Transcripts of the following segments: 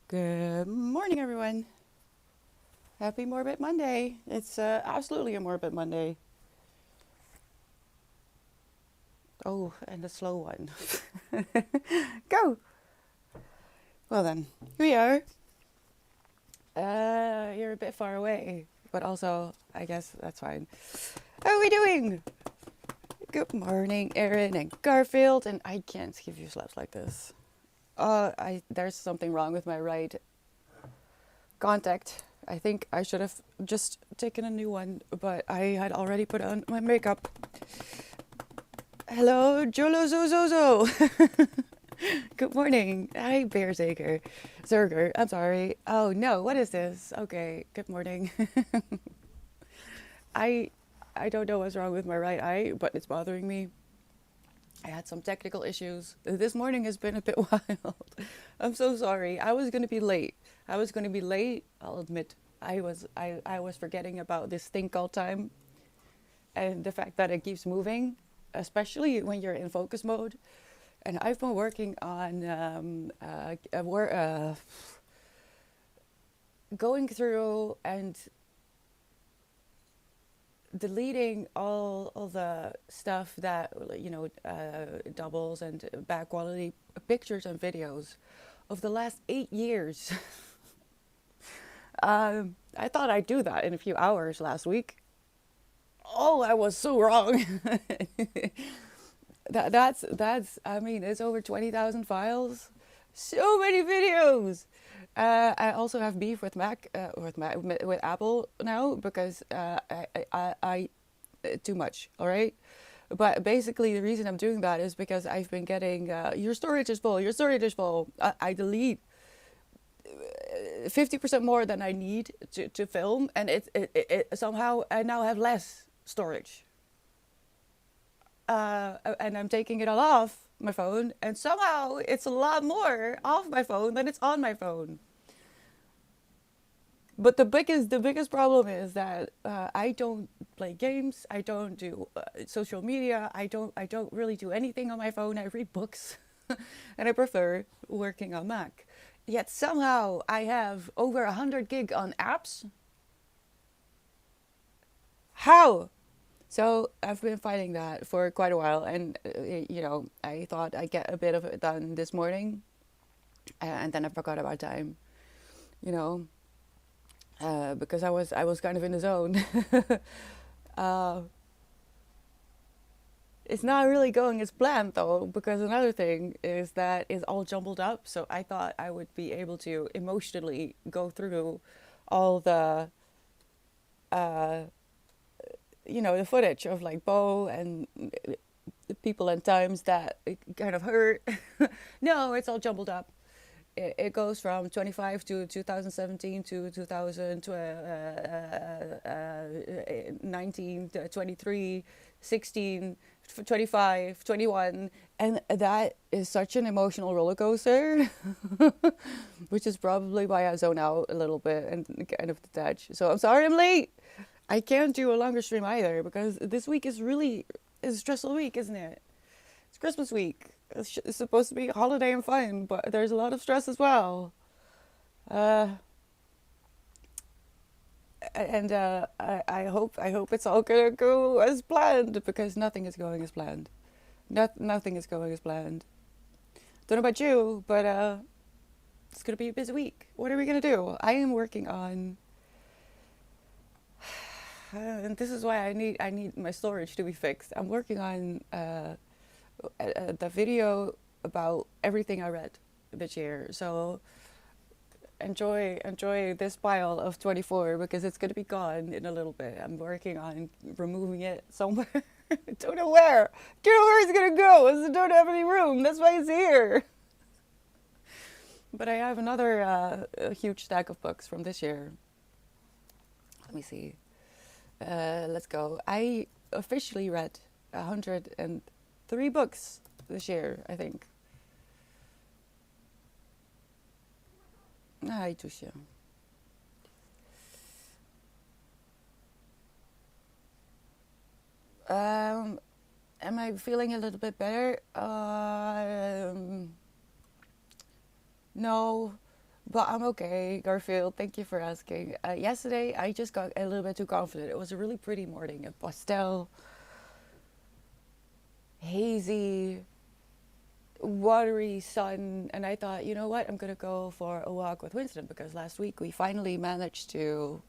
Good morning, everyone. Happy Morbid Monday. It's absolutely a Morbid Monday. Oh, and a slow one. Go! Well, then, here we are. You're a bit far away, but also, I guess that's fine. How are we doing? Good morning, Erin and Garfield. And I can't give you slaps like this. There's something wrong with my right contact. I think I should have just taken a new one, but I had already put on my makeup. Hello, Jolo Zozozo. Good morning. Hi, Bear Zerger, I'm sorry. Oh no, what is this? Okay, good morning. I I don't know what's wrong with my right eye, but it's bothering me. I had some technical issues. This morning has been a bit wild. I'm so sorry. I was gonna be late. I'll admit. I was forgetting about this thing called time and the fact that it keeps moving, especially when you're in focus mode. And I've been working on going through and deleting all the stuff that doubles and bad quality pictures and videos of the last 8 years. I thought I'd do that in a few hours last week. Oh, I was so wrong. That's I mean, it's over 20,000 files. So many videos. I also have beef with with Apple now because I too much. All right. But basically, the reason I'm doing that is because I've been getting your storage is full. Your storage is full. I delete 50% more than I need to film, and it somehow I now have less storage. And I'm taking it all off my phone, and somehow it's a lot more off my phone than it's on my phone. But the biggest problem is that I don't play games. I don't do social media. I don't really do anything on my phone. I read books, and I prefer working on Mac. Yet somehow I have over 100 gig on apps. How? So I've been fighting that for quite a while, and I thought I'd get a bit of it done this morning, and then I forgot about time. You know, because I was kind of in the zone. uh, it's not really going as planned though, because another thing is that it's all jumbled up. So I thought I would be able to emotionally go through all uh, the footage of like Bo and the people and times that it kind of hurt. No, it's all jumbled up. It goes from 25 to 2017 to 2019, 23, 16, 25, 21. And that is such an emotional roller coaster, which is probably why I zone out a little bit and kind of detach. So I'm sorry I'm late. I can't do a longer stream either because this week is a stressful week, isn't it? It's Christmas week. It's supposed to be a holiday and fun, but there's a lot of stress as well. Uh, and I hope it's all gonna go as planned because nothing is going as planned. Nothing is going as planned. Don't know about you, but it's gonna be a busy week. What are we gonna do? I am working on, and this is why I need my storage to be fixed. I'm working on the video about everything I read this year. So enjoy this pile of 24 because it's gonna be gone in a little bit. I'm working on removing it somewhere. Don't know where. Don't know where it's gonna go. I don't have any room. That's why it's here. But I have another huge stack of books from this year. Let me see. Let's go. I officially read 103 books this year, I think. Ai, Tuxa. Um, am I feeling a little bit better? No, But I'm okay, Garfield. Thank you for asking. Yesterday, I just got a little bit too confident. It was a really pretty morning, a pastel, hazy, watery sun, and I thought, you know what, I'm gonna go for a walk with Winston because last week we finally managed to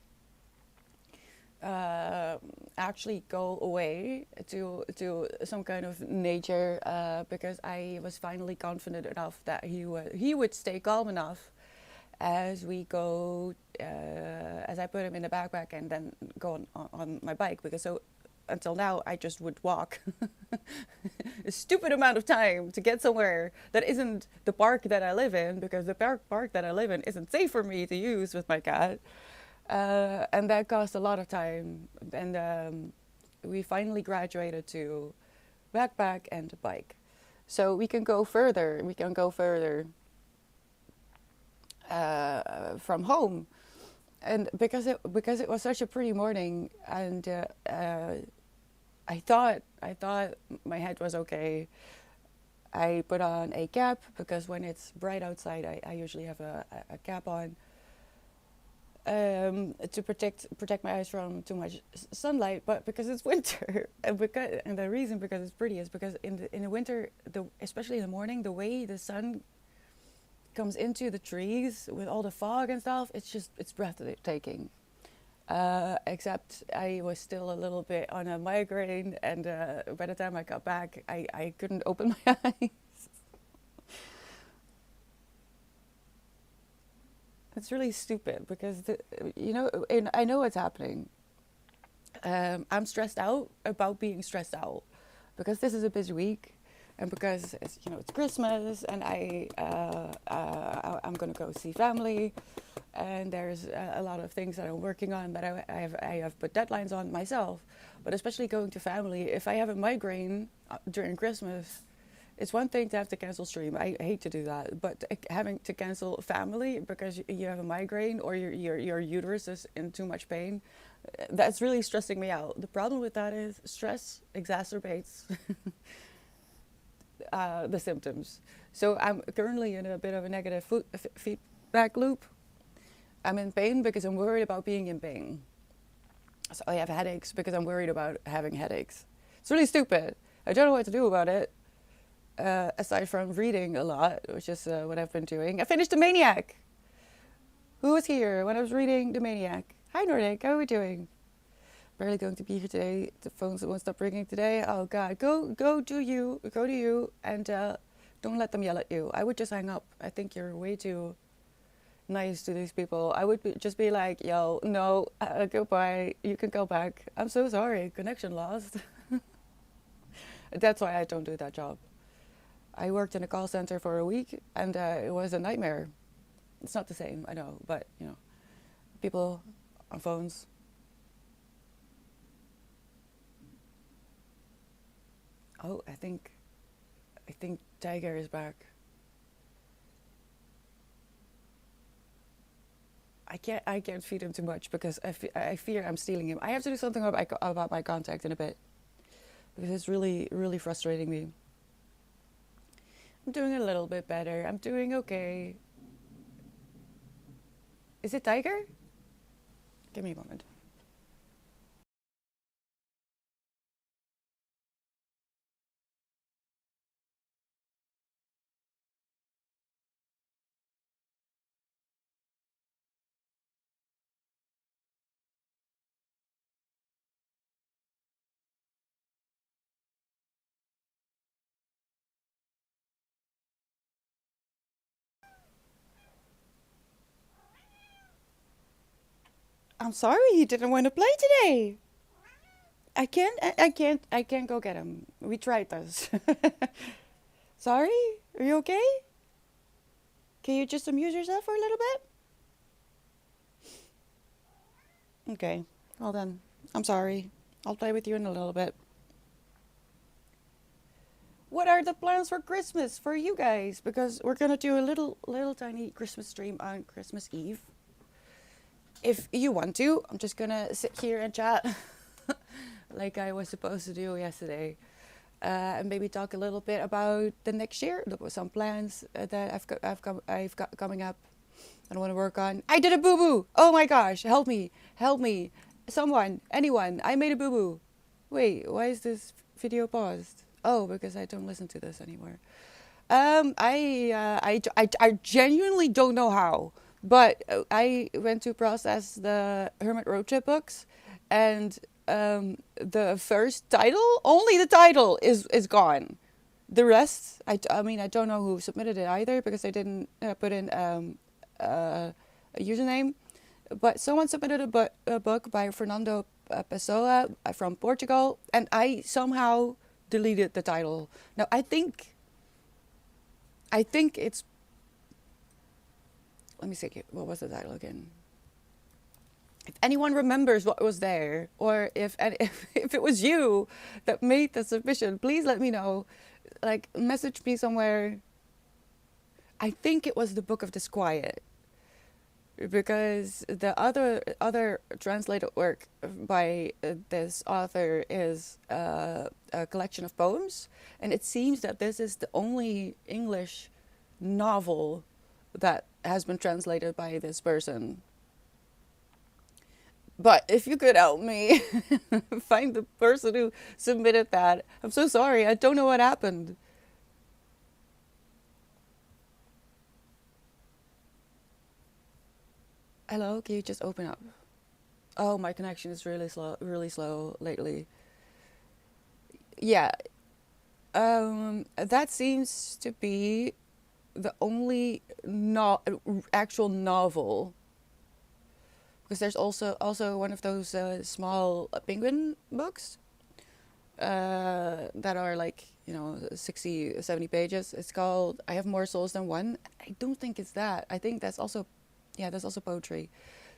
uh, actually go away to some kind of nature because I was finally confident enough that he would stay calm enough as we go as I put him in the backpack and then go on my bike because so until now I just would walk a stupid amount of time to get somewhere that isn't the park that I live in because the park that I live in isn't safe for me to use with my cat. And that cost a lot of time. And we finally graduated to backpack and bike. So we can go further. We can go further from home. And because it was such a pretty morning, and I thought my head was okay. I put on a cap because when it's bright outside, I usually have a cap on to protect my eyes from too much sunlight. But because it's winter, and the reason because it's pretty is because in the winter, especially in the morning, the way the sun comes into the trees with all the fog and stuff, it's breathtaking. Except I was still a little bit on a migraine, and by the time I got back, I couldn't open my eyes. It's really stupid because and I know what's happening. I'm stressed out about being stressed out because this is a busy week, and because it's Christmas, and I'm gonna go see family, and there's a lot of things that I'm working on that I have put deadlines on myself. But especially going to family, if I have a migraine during Christmas, it's one thing to have to cancel stream. I hate to do that, but having to cancel family because you have a migraine or your uterus is in too much pain, that's really stressing me out. The problem with that is stress exacerbates the symptoms. So I'm currently in a bit of a negative feedback loop. I'm in pain because I'm worried about being in pain. So I have headaches because I'm worried about having headaches. It's really stupid. I don't know what to do about it. Aside from reading a lot, which is what I've been doing. I finished The Maniac. Who was here when I was reading The Maniac? Hi Nordic, how are we doing? Barely going to be here today. The phones won't stop ringing today. Oh God, go to you, and don't let them yell at you. I would just hang up. I think you're way too nice to these people. I would just be like, yo, no, goodbye. You can go back. I'm so sorry. Connection lost. That's why I don't do that job. I worked in a call center for a week, and it was a nightmare. It's not the same, I know, but people on phones. Oh, I think Tiger is back. I can't feed him too much because I fear I'm stealing him. I have to do something about my contact in a bit because it's really really frustrating me. I'm doing a little bit better. I'm doing okay. Is it Tiger? Give me a moment. I'm sorry he didn't want to play today. I can't go get him. We tried this. Sorry? Are you okay? Can you just amuse yourself for a little bit? Okay. Well then, I'm sorry. I'll play with you in a little bit. What are the plans for Christmas for you guys? Because we're gonna do a little tiny Christmas stream on Christmas Eve. If you want to, I'm just gonna sit here and chat like I was supposed to do yesterday. And maybe talk a little bit about the next year. There were some plans that I've got coming up. I want to work on. I did a boo boo. Oh my gosh, help me, help me, someone, anyone. I made a boo boo. Wait, why is this video paused? Oh, because I don't listen to this anymore. I genuinely don't know how, but I went to process the Hermit Road Trip books, and the first title, only the title is gone. The rest, I mean, I don't know who submitted it either because I didn't put in a username, but someone submitted a book by Fernando Pessoa from Portugal, and I somehow deleted the title. Now I think it's. Let me see. What was the title again? If anyone remembers what was there, or if it was you that made the submission, please let me know. Like, message me somewhere. I think it was the Book of Disquiet, because the other translated work by this author is a collection of poems, and it seems that this is the only English novel that has been translated by this person. But if you could help me find the person who submitted that, I'm so sorry, I don't know what happened. Hello, can you just open up? Oh, my connection is really slow lately. Yeah, that seems to be the only actual novel, because there's also one of those small penguin books that are like, 60, 70 pages. It's called I Have More Souls Than One. I don't think it's that. I think that's also, yeah, that's also poetry.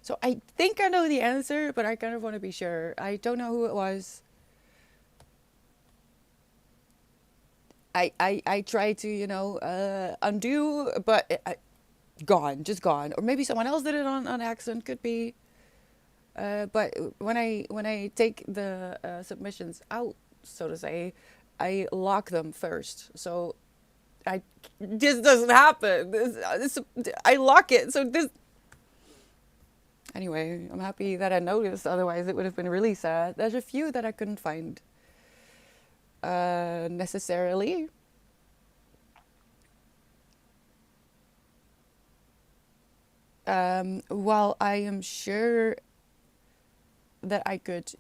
So I think I know the answer, but I kind of want to be sure. I don't know who it was. I try to, undo, but gone, just gone. Or maybe someone else did it on accident, could be. But when I take the submissions out, so to say, I lock them first. So this doesn't happen. I lock it. So this. Anyway, I'm happy that I noticed. Otherwise, it would have been really sad. There's a few that I couldn't find necessarily. While I am sure that I could,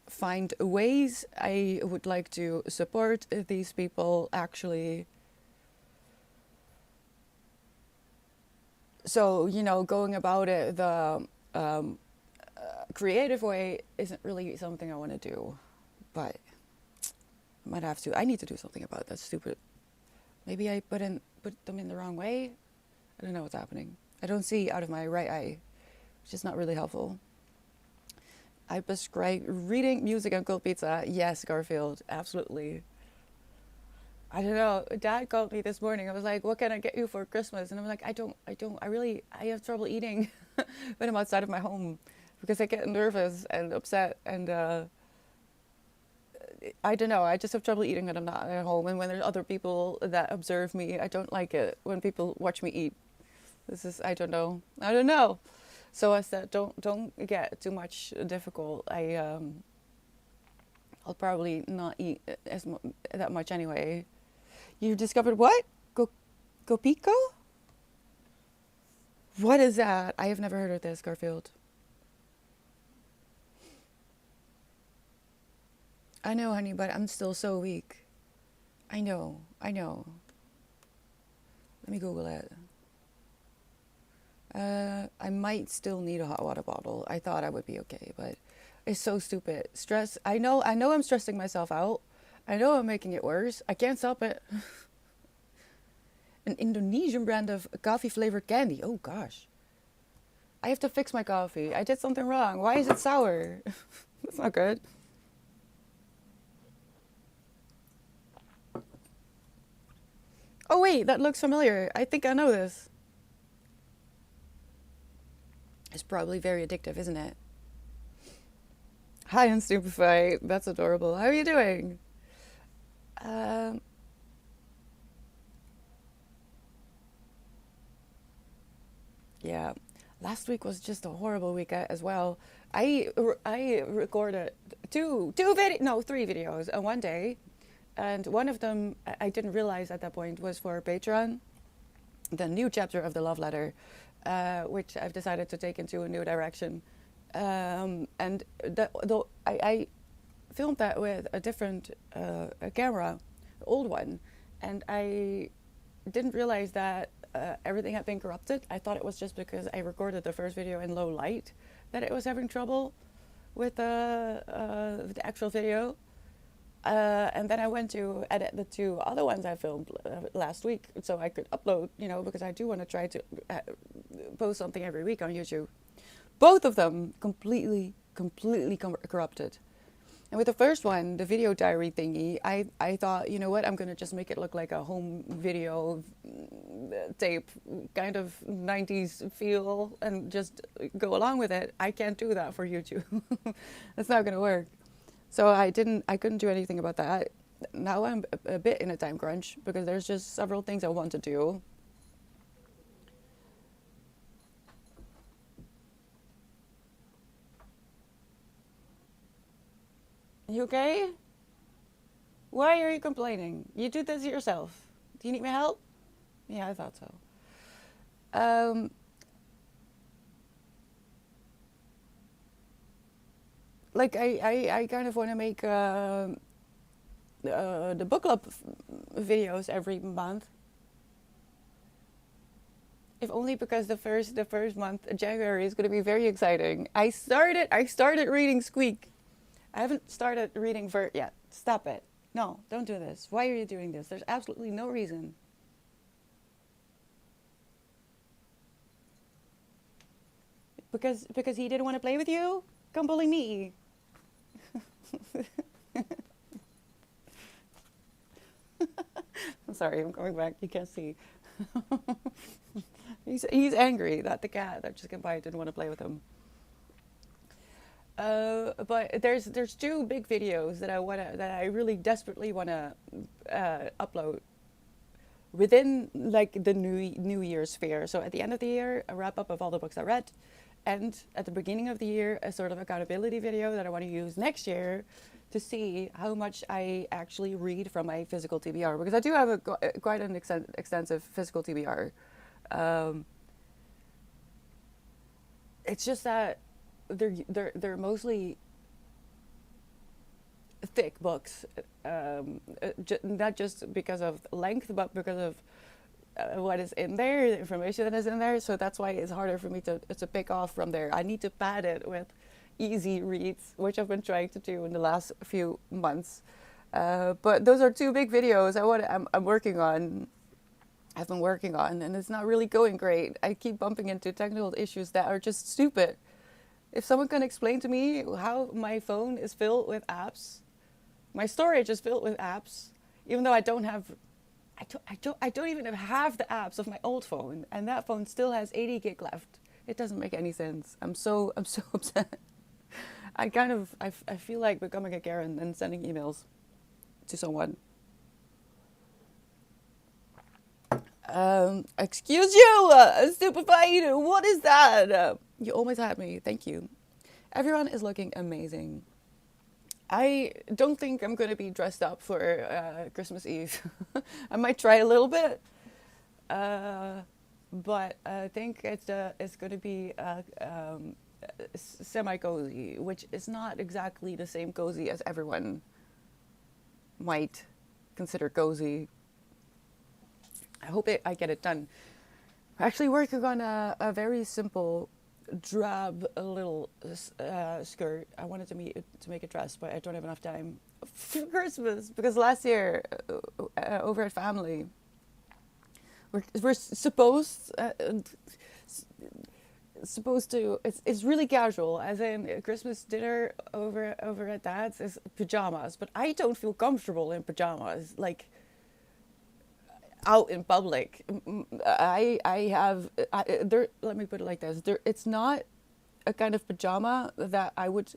find ways, I would like to support these people actually. So, going about it the creative way isn't really something I want to do, but I might have to. I need to do something about that stupid. Maybe I put them in the wrong way. I don't know what's happening. I don't see out of my right eye, which is not really helpful. I prescribe reading, music, and cold pizza. Yes, Garfield, absolutely. I don't know. Dad called me this morning. I was like, "What can I get you for Christmas?" And I'm like, I have trouble eating when I'm outside of my home because I get nervous and upset, and I don't know. I just have trouble eating when I'm not at home, and when there's other people that observe me, I don't like it when people watch me eat. I don't know. So I said, don't get too much difficult. I'll probably not eat that much anyway. You discovered what? Gopico? What is that? I have never heard of this, Garfield. I know, honey, but I'm still so weak. I know. Let me Google it. I might still need a hot water bottle. I thought I would be okay, but it's so stupid. Stress. I know I'm stressing myself out. I know I'm making it worse. I can't stop it. An Indonesian brand of coffee flavored candy. Oh gosh. I have to fix my coffee. I did something wrong. Why is it sour? That's not good. Oh wait, that looks familiar. I think I know this. It's probably very addictive, isn't it? Hi, Unstupefied. That's adorable. How are you doing? Um, Yeah, last week was just a horrible week as well. I recorded three videos on one day, and one of them I didn't realize at that point was for Patreon, the new chapter of the love letter, which I've decided to take into a new direction. And I filmed that with a different a camera, the old one, and I didn't realize that everything had been corrupted. I thought it was just because I recorded the first video in low light that it was having trouble with the actual video. And then I went to edit the two other ones I filmed last week so I could upload, because I do want to try to post something every week on YouTube. Both of them completely corrupted. And with the first one, the video diary thingy, I thought, you know what, I'm going to just make it look like a home video tape, kind of 90s feel, and just go along with it. I can't do that for YouTube. That's not going to work. So I couldn't do anything about that. Now I'm a bit in a time crunch because there's just several things I want to do. You okay? Why are you complaining? You do this yourself. Do you need my help? Yeah, I thought so. Like I kind of want to make the book club videos every month. If only because the first month, January, is going to be very exciting. I started reading Squeak. I haven't started reading Vert yet. Stop it. No, don't do this. Why are you doing this? There's absolutely no reason. Because he didn't want to play with you? Come bully me. I'm sorry, I'm going back. You can't see. He's angry that the cat that just came by didn't want to play with him. But there's two big videos that I really desperately wanna upload within like the New Year's fair. So at the end of the year, a wrap up of all the books I read, and at the beginning of the year, a sort of accountability video that I want to use next year to see how much I actually read from my physical TBR, because I do have quite an extensive physical TBR. It's just that they're mostly thick books, not just because of length, but because of what is in there, the information that is in there. So that's why it's harder for me to pick off from there. I need to pad it with easy reads, which I've been trying to do in the last few months. But those are two big videos I'm working on. I've been working on, and it's not really going great. I keep bumping into technical issues that are just stupid. If someone can explain to me how my phone is filled with apps, my storage is filled with apps, even though I don't even have half the apps of my old phone, and that phone still has 80 gig left. It doesn't make any sense. I'm so upset. I feel like becoming a Karen and sending emails to someone. Excuse you, stupefied. What is that? You almost had me. Thank you. Everyone is looking amazing. I don't think I'm going to be dressed up for Christmas Eve. I might try a little bit, but I think it's going to be semi-cozy, which is not exactly the same cozy as everyone might consider cozy. I hope I get it done. I'm actually working on a very simple, drab little skirt. I wanted to make a dress, but I don't have enough time for Christmas, because last year over at family we're supposed to. It's really casual, as in Christmas dinner over at Dad's is pajamas, but I don't feel comfortable in pajamas, like out in public. Let me put it like this. It's not a kind of pajama that I would...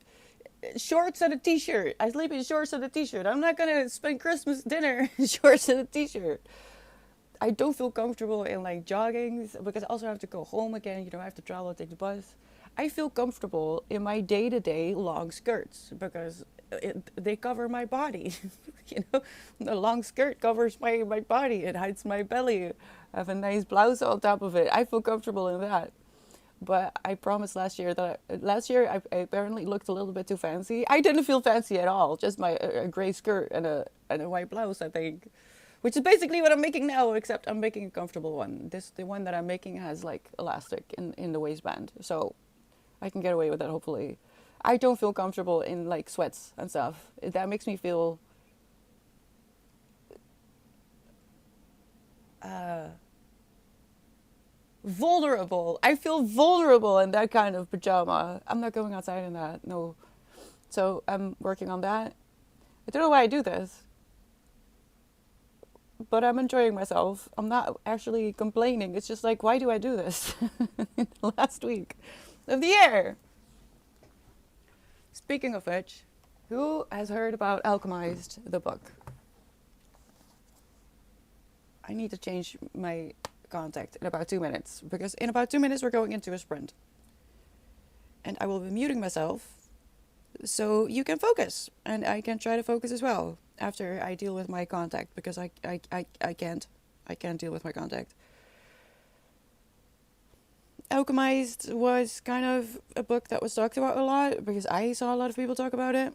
Shorts and a t-shirt. I sleep in shorts and a t-shirt. I'm not going to spend Christmas dinner in shorts and a t-shirt. I don't feel comfortable in like joggings because I also have to go home again. You know, I have to travel and take the bus. I feel comfortable in my day-to-day long skirts because they cover my body. You know, the long skirt covers my body. It hides my belly. I have a nice blouse on top of it. I feel comfortable in that. But I promised last year I apparently looked a little bit too fancy. I didn't feel fancy at all. Just my a gray skirt and a white blouse, I think, which is basically what I'm making now. Except I'm making a comfortable one. The one that I'm making has like elastic in the waistband, so I can get away with that. Hopefully, I don't feel comfortable in like sweats and stuff. That makes me feel uh, vulnerable. I feel vulnerable in that kind of pajama. I'm not going outside in that. No. So I'm working on that. I don't know why I do this, but I'm enjoying myself. I'm not actually complaining. It's just like, why do I do this? Last week of the year. Speaking of which, who has heard about Alchemized, the book? I need to change my contact in about 2 minutes because in about 2 minutes we're going into a sprint. And I will be muting myself so you can focus and I can try to focus as well after I deal with my contact because I can't. I can't deal with my contact. Alchemized was kind of a book that was talked about a lot because I saw a lot of people talk about it.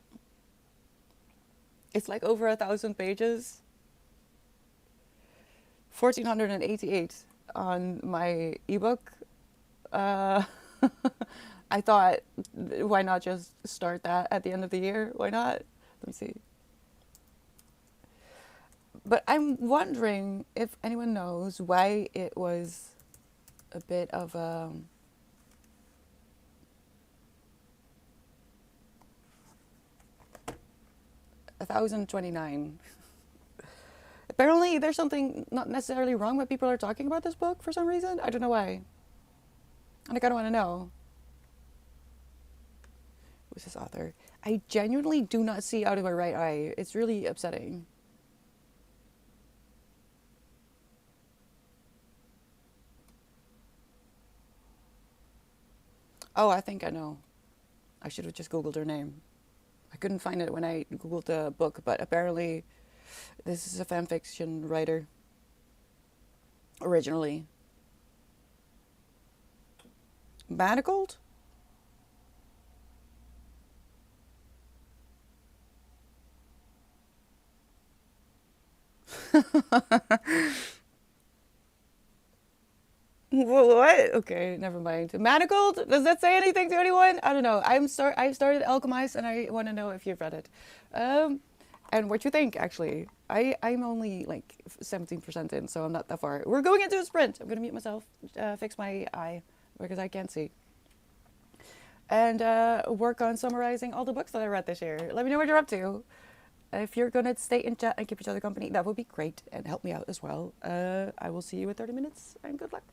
It's like over 1,000 pages. 1,488 on my ebook. Uh, I thought, why not just start that at the end of the year? Why not? Let me see. But I'm wondering if anyone knows why it was a bit of a 1,029. Apparently, there's something not necessarily wrong when people are talking about this book for some reason. I don't know why. And I kind of want to know. Who's this author? I genuinely do not see out of my right eye. It's really upsetting. Oh, I think I know. I should have just Googled her name. I couldn't find it when I Googled the book, but apparently this is a fanfiction writer originally. Manacled? What? Okay, never mind. Manacled? Does that say anything to anyone? I don't know. I started Alchemist and I want to know if you've read it. Um, and what you think actually. I'm only like 17% in, so I'm not that far. We're going into a sprint. I'm going to mute myself, fix my eye because I can't see. And work on summarizing all the books that I read this year. Let me know what you're up to. If you're going to stay in chat and keep each other company, that would be great and help me out as well. I will see you in 30 minutes and good luck.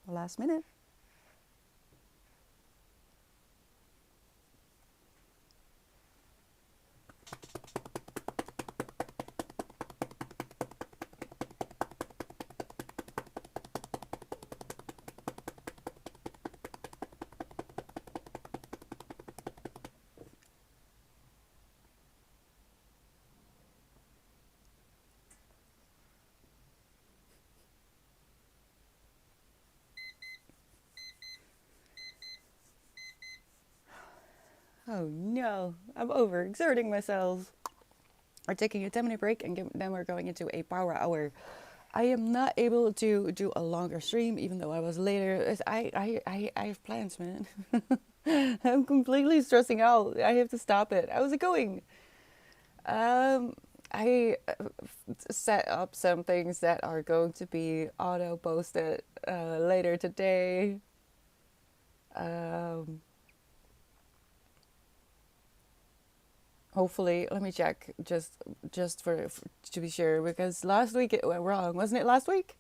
last minute. Oh no, I'm overexerting myself. We're taking a 10-minute break and then we're going into a power hour. I am not able to do a longer stream, even though I was later. I have plans, man. I'm completely stressing out. I have to stop it. How's it going? I set up some things that are going to be auto posted later today. Um, Hopefully, let me check just for to be sure, because last week it went wrong, wasn't it? Last week,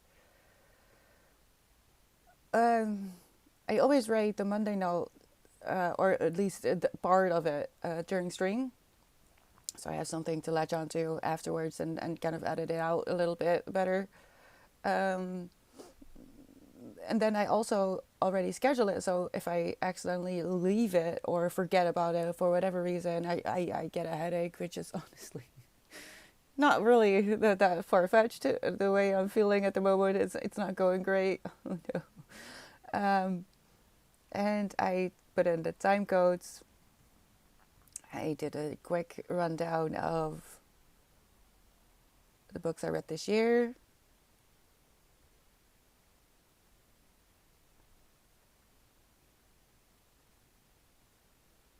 um, I always write the Monday note, or at least part of it during stream, so I have something to latch onto afterwards and kind of edit it out a little bit better. Um, and then I also already schedule it, so if I accidentally leave it or forget about it for whatever reason, I get a headache, which is honestly not really that far-fetched. The way I'm feeling at the moment, it's not going great. Oh no. Um, and I put in the time codes. I did a quick rundown of the books I read this year.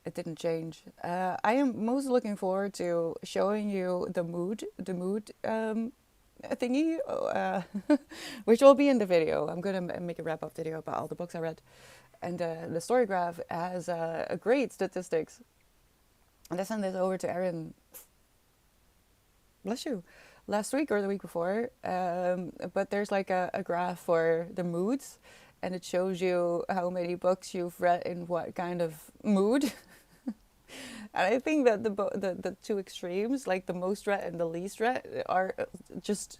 It didn't change. I am most looking forward to showing you the mood thingy, which will be in the video. I'm gonna make a wrap-up video about all the books I read, and the story graph has a great statistics. And I sent this over to Erin. Bless you. Last week or the week before, but there's like a graph for the moods, and it shows you how many books you've read in what kind of mood. And I think that the two extremes, like the most read and the least read, are just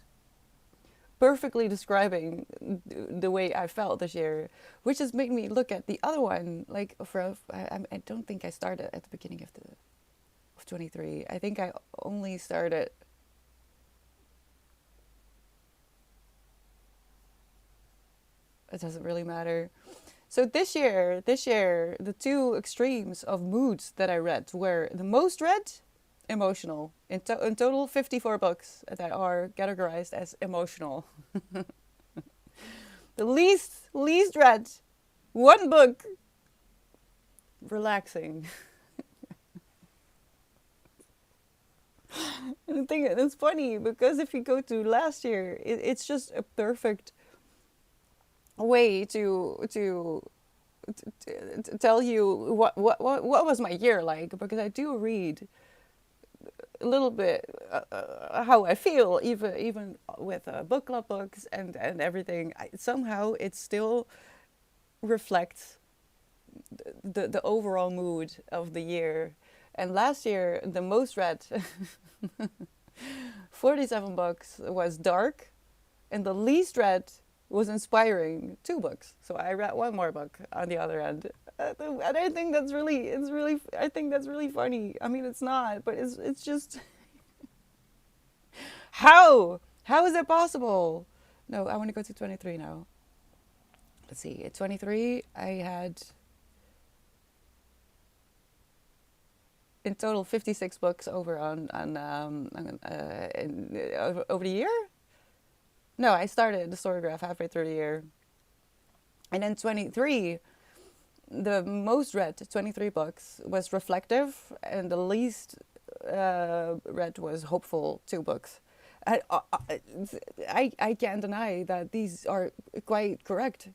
perfectly describing the way I felt this year, which has made me look at the other one. Like I don't think I started at the beginning of 23. I think I only started. It doesn't really matter. So this year, the two extremes of moods that I read were the most read, emotional. In total, 54 books that are categorized as emotional. The least read, one book, relaxing. And I think it's funny because if you go to last year, it's just a perfect way to tell you what was my year like, because I do read a little bit how I feel, even with book club books and everything. Somehow it still reflects the overall mood of the year. And last year the most read 47 books was dark, and the least read was inspiring, 2 books. So I read one more book on the other end. And I think that's I think that's really funny. I mean, it's not, but it's just, how is it possible? No, I want to go to 23 now. Let's see, at 23, I had in total 56 books over over the year. No, I started the story graph halfway through the year. And then 23, the most read 23 books was reflective, and the least read was hopeful, 2 books. I can't deny that these are quite correct.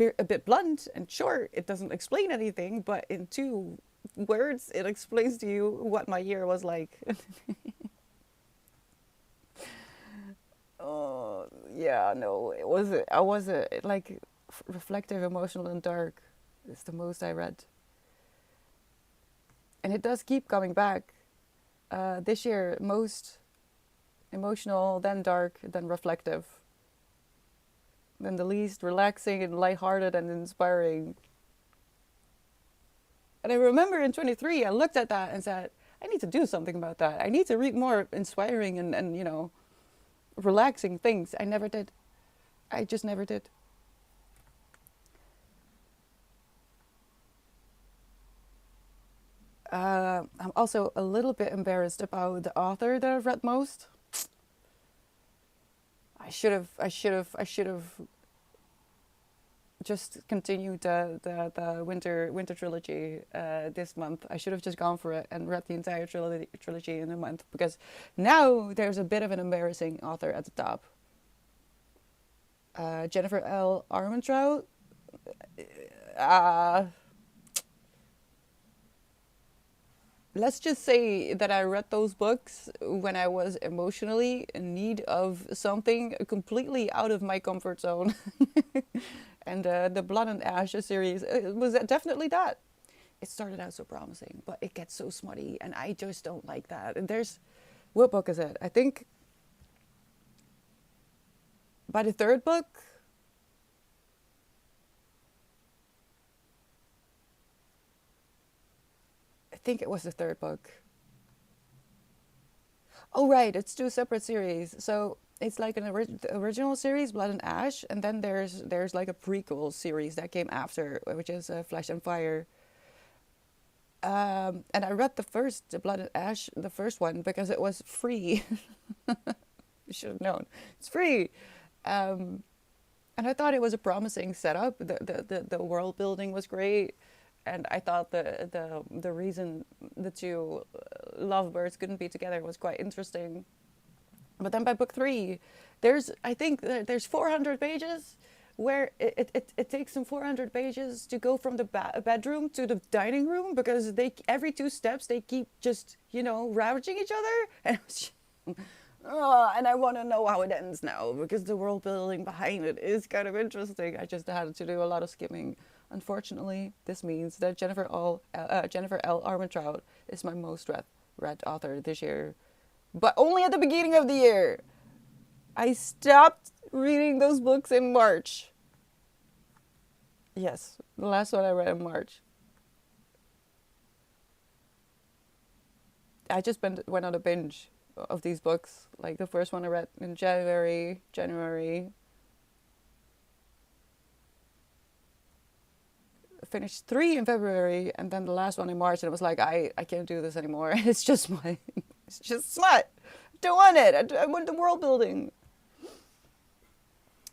A bit blunt and short, it doesn't explain anything, but in 2 words, it explains to you what my year was like. Yeah, no, it wasn't. I wasn't like reflective, emotional, and dark. It's the most I read, and it does keep coming back. This year, most emotional, then dark, then reflective, then the least relaxing and lighthearted and inspiring. And I remember in 23, I looked at that and said, I need to do something about that. I need to read more inspiring and relaxing things. I never did. I just never did. I'm also a little bit embarrassed about the author that I've read most. I should have just continued the winter trilogy this month. I should have just gone for it and read the entire trilogy in a month, because now there's a bit of an embarrassing author at the top. Jennifer L. Armentrout. Uh, let's just say that I read those books when I was emotionally in need of something completely out of my comfort zone. And the Blood and Ash series, it was definitely that. It started out so promising, but it gets so smutty, and I just don't like that. And there's, what book is it? I think by the third book, I think it was the third book. Oh, right, it's two separate series. So it's like the original series, Blood and Ash, and then there's like a prequel series that came after, which is Flesh and Fire. And I read the Blood and Ash, the first one, because it was free. You should have known. It's free. Um, and I thought it was a promising setup. The world building was great, and I thought the reason the two lovebirds couldn't be together was quite interesting. But then by book three, I think there's 400 pages where it takes them 400 pages to go from the bedroom to the dining room, because they every two steps they keep just ravaging each other. And I want to know how it ends now, because the world building behind it is kind of interesting. I just had to do a lot of skimming. Unfortunately, this means that Jennifer L. Armentrout is my most read author this year, but only at the beginning of the year. I stopped reading those books in March. Yes, the last one I read in March. I just went on a binge of these books. Like the first one I read in January, finished three in February, and then the last one in March. And it was like, I can't do this anymore. It's just smut. I don't want it. I want the world building.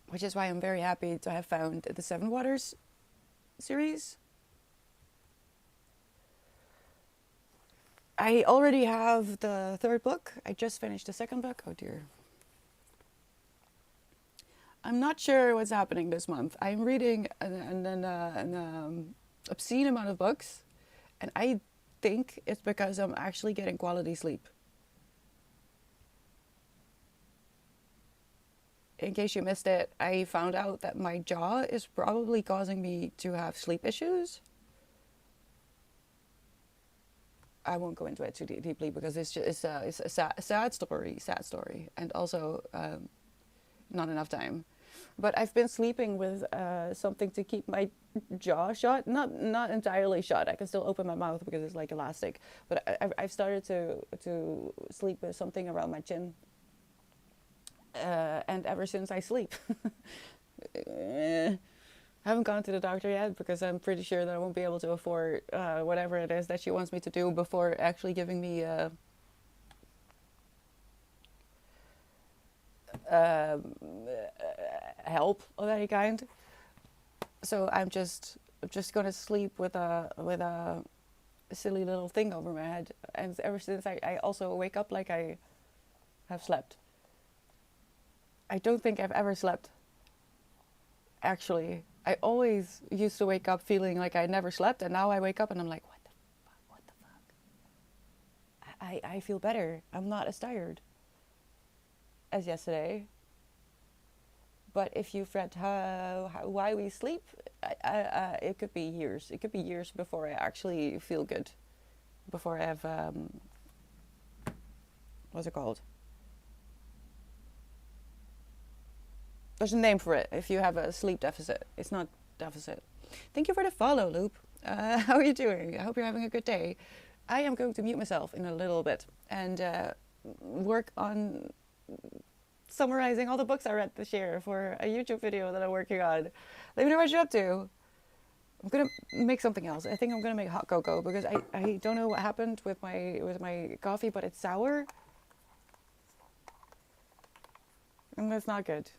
Which is why I'm very happy to have found the Seven Waters series. I already have the third book. I just finished the second book. Oh dear. I'm not sure what's happening this month. I'm reading an obscene amount of books, and I think it's because I'm actually getting quality sleep. In case you missed it, I found out that my jaw is probably causing me to have sleep issues. I won't go into it too deeply, because it's a sad story, and also not enough time. But I've been sleeping with something to keep my jaw shut, not entirely shut. I can still open my mouth because it's like elastic. But I've started to sleep with something around my chin. And ever since I sleep, I haven't gone to the doctor yet, because I'm pretty sure that I won't be able to afford whatever it is that she wants me to do before actually giving me help of any kind. So I'm just gonna sleep with a silly little thing over my head, and ever since I also wake up like I have slept. I don't think I've ever slept. Actually, I always used to wake up feeling like I never slept, and now I wake up and I'm like, what the fuck? What the fuck? I feel better. I'm not as tired as yesterday. But if you've read Why We Sleep, it could be years. It could be years before I actually feel good. Before I have, what's it called? There's a name for it if you have a sleep deficit. It's not deficit. Thank you for the follow, Loop. How are you doing? I hope you're having a good day. I am going to mute myself in a little bit and work on summarizing all the books I read this year for a YouTube video that I'm working on. Let me know what you're up to. I'm gonna make something else. I think I'm gonna make hot cocoa because I don't know what happened with my coffee, but it's sour, and that's not good.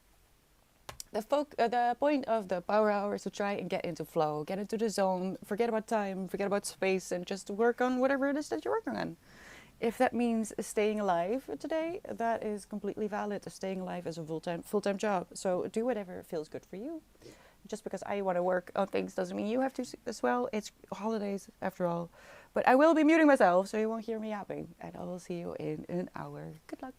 The point of the power hour is to try and get into flow, get into the zone, forget about time, forget about space, and just work on whatever it is that you're working on. If that means staying alive today, that is completely valid. Staying alive is a full-time job. So do whatever feels good for you. Just because I want to work on things doesn't mean you have to as well. It's holidays after all. But I will be muting myself so you won't hear me yapping. And I will see you in an hour. Good luck.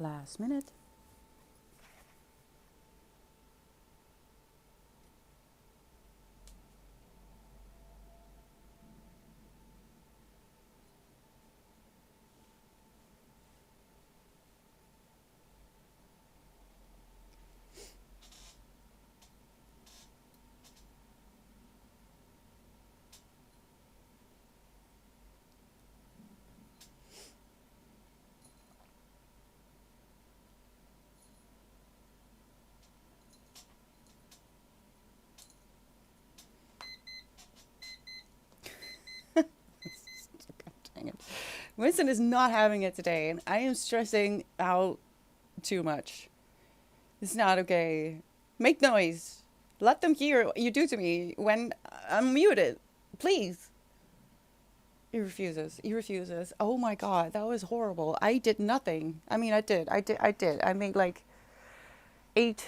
Last minute. Dang it. Winston is not having it today, and I am stressing out too much. It's not okay. Make noise. Let them hear what you do to me when I'm muted. Please. He refuses. He refuses. Oh my god, that was horrible. I did nothing. I mean, I did. I made like eight.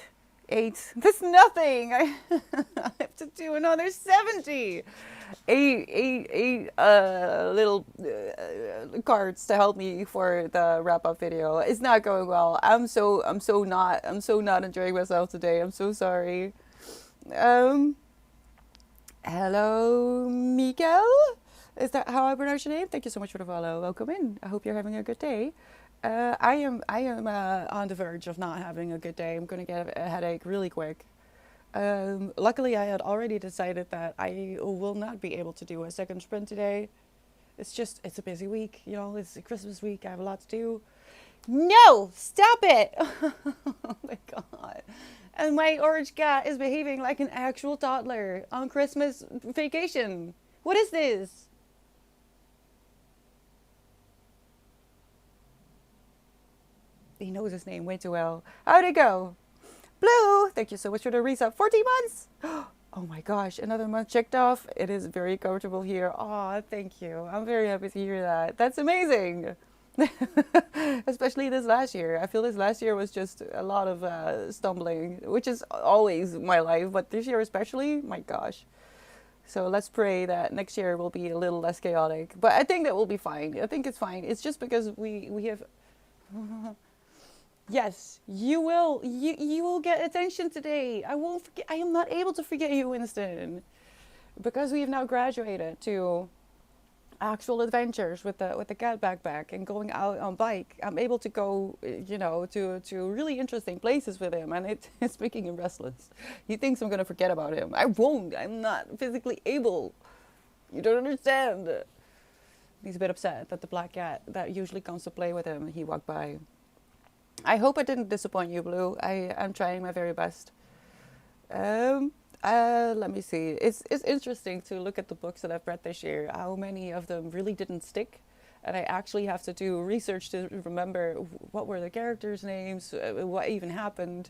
That's nothing. I have to do another 70. Eight little cards to help me for the wrap up video. It's not going well. I'm so not enjoying myself today. I'm so sorry. Um, Hello, Miguel. Is that how I pronounce your name? Thank you so much for the follow. Welcome in. I hope you're having a good day. I am on the verge of not having a good day. I'm gonna get a headache really quick. Luckily, I had already decided that I will not be able to do a second sprint today. It's a busy week, it's a Christmas week. I have a lot to do. No, stop it! Oh my god. And my orange cat is behaving like an actual toddler on Christmas vacation. What is this? He knows his name way too well. How'd it go? Blue, thank you so much for the resub. 14 months! Oh my gosh, another month checked off. It is very comfortable here. Aw, thank you. I'm very happy to hear that. That's amazing. Especially this last year. I feel this last year was just a lot of stumbling, which is always my life, but this year especially, my gosh. So let's pray that next year will be a little less chaotic. But I think that will be fine. I think it's fine. It's just because we have. Yes, you will. You will get attention today. I won't forget. I am not able to forget you, Winston, because we have now graduated to actual adventures with the cat backpack and going out on bike. I'm able to go, to really interesting places with him, and it's making him restless. He thinks I'm gonna forget about him. I won't. I'm not physically able. You don't understand. He's a bit upset that the black cat that usually comes to play with him, he walked by. I hope I didn't disappoint you, Blue. I'm trying my very best. Let me see. It's interesting to look at the books that I've read this year. How many of them really didn't stick, and I actually have to do research to remember what were the characters' names, what even happened.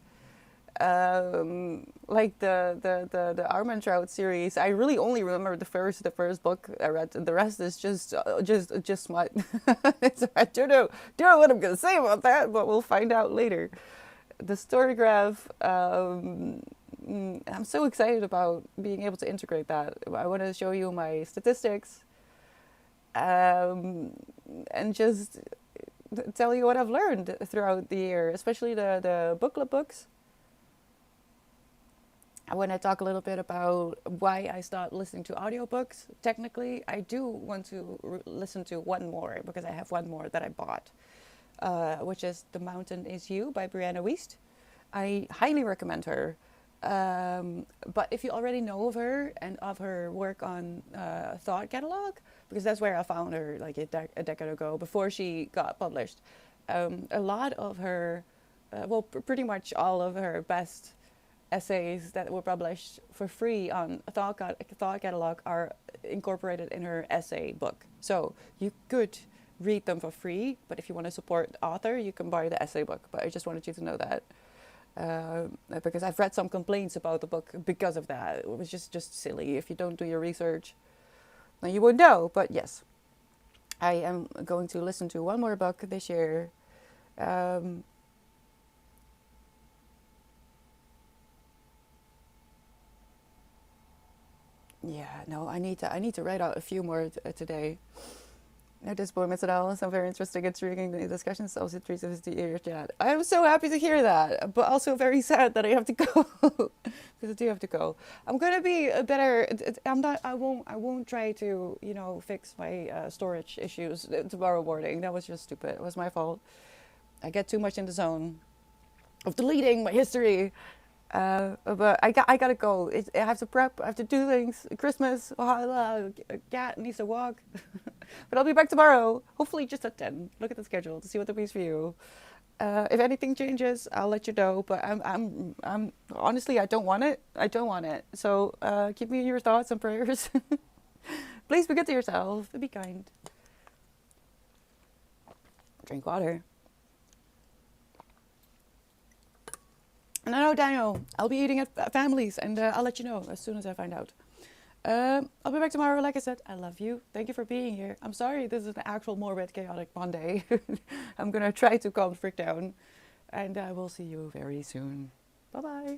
Like the Armentrout series, I really only remember the first book I read. The rest is just smut. I don't know what I'm gonna say about that, but we'll find out later. The story graph. I'm so excited about being able to integrate that. I want to show you my statistics, and just tell you what I've learned throughout the year, especially the booklet books. I want to talk a little bit about why I started listening to audiobooks. Technically, I do want to listen to one more because I have one more that I bought, which is The Mountain Is You by Brianna Wiest. I highly recommend her. But if you already know of her and of her work on Thought Catalog, because that's where I found her like a decade ago, before she got published, a lot of her, pretty much all of her best essays that were published for free on Thought Catalog are incorporated in her essay book. So you could read them for free, but if you want to support the author, you can buy the essay book. But I just wanted you to know that. Because I've read some complaints about the book because of that. It was just silly. If you don't do your research, then you won't know. But yes, I am going to listen to one more book this year. Yeah, no, I need to write out a few more today. At this point, Mr. Al, some very interesting, intriguing discussions. Also, 360 year chat. I'm so happy to hear that, but also very sad that I have to go because I do have to go. I'm gonna be a better. I'm not. I won't. I won't try to, fix my storage issues tomorrow morning. That was just stupid. It was my fault. I get too much in the zone of deleting my history. But I gotta go. I have to prep. I have to do things. Christmas. A cat needs to walk. But I'll be back tomorrow. Hopefully just at 10. Look at the schedule to see what that means for you. If anything changes, I'll let you know. But I'm honestly, I don't want it. I don't want it. So keep me in your thoughts and prayers. Please be good to yourself. Be kind. Drink water. And I know, Daniel, I'll be eating at families, and I'll let you know as soon as I find out. I'll be back tomorrow. Like I said, I love you. Thank you for being here. I'm sorry this is an actual morbid, chaotic Monday. I'm going to try to calm freak down. And I will see you very soon. Bye-bye.